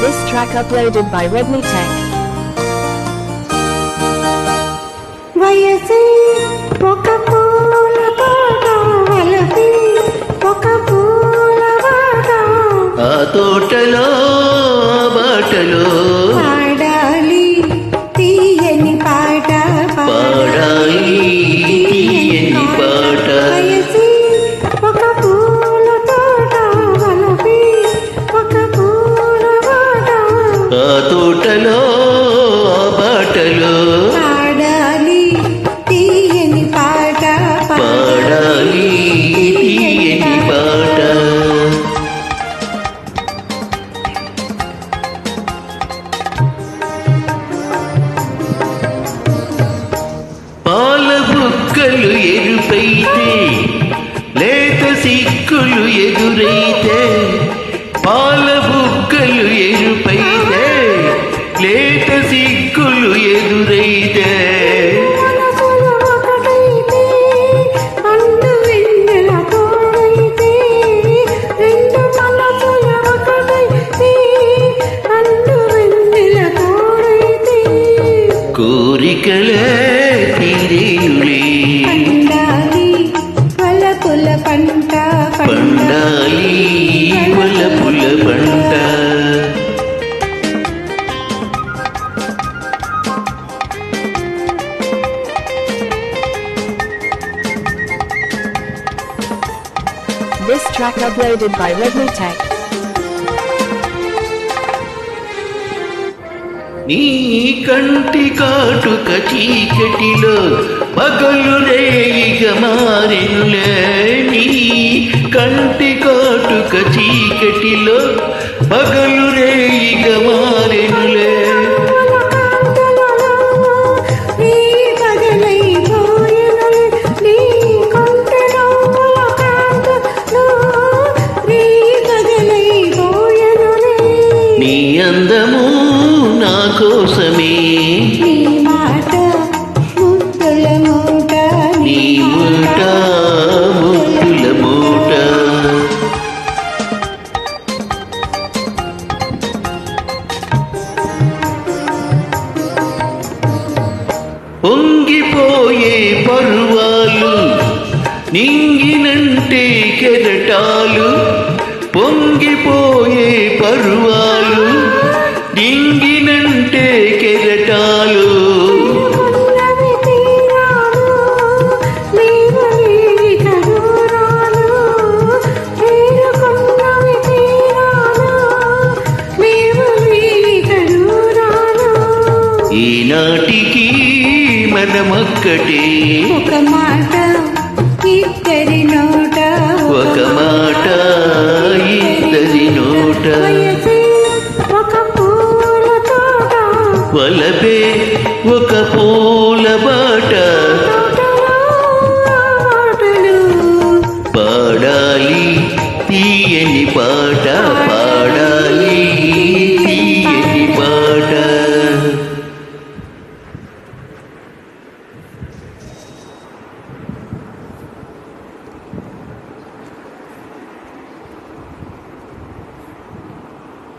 This track uploaded by Redmi Tech. వయసే ఒక పూల తోట వలపే ఒక పూల బాట ఆ తోటలో బాటలో పాడాలి తీయని పాట పాడాలి తీయని పాట వయసే ఒక పూల తోట వలపే ఒక పూల బాట ఆ తోటలో బాటలో పాడాలి తీయని పాట పాడాలి తీయని పాట పాల బుక్కలు ఎరుపైతే లేత సిక్కులు ఎదురైతే పాల బుక్కలు ఎరుపైతే లేత సిక్కులు ఎదురైతే మనసులు ఒకటైతే పండు వెన్నెల తోడైతే రెండు మనసులు ఒకటైతే పండు వెన్నెల తోడైతే కోరికలే తీరేయులే పండాలి వలపుల పంట పండాలి వలపుల పంట This track uploaded by Redmi Tech. నీ కంటి కాటుక చీకటిలో పగలు రేయిగా మారెనులే నీ కంటి కాటుక చీకటిలో పగలు రేయిగా మారెనులే నీ పగలై పోయెనులే నీ కొంటెలో కాంతలో నీ పగలై పోయెనులే నీ అందము నా కోసమే నీ మాట ముద్దుల మూట నీ మూట ముద్దుల మూట పొంగిపోయే పర్వాలు నింగినంటే కెరటాలు పొంగిపోయే పర్వాలు నింగినంటే కెరటాలు ఉన్నవి తీరాలు లేవలేవి కదూరాలు చేరుకున్నవి తీరాలు లేవలేవి కదూరాలు ఈనాటికి మనమొక్కటే ఒక మాట ఇద్దరి నోట ఒక మాట ఇద్దరి నోట వయసే ఒక పూల తోట వలపే ఒక పూల బాట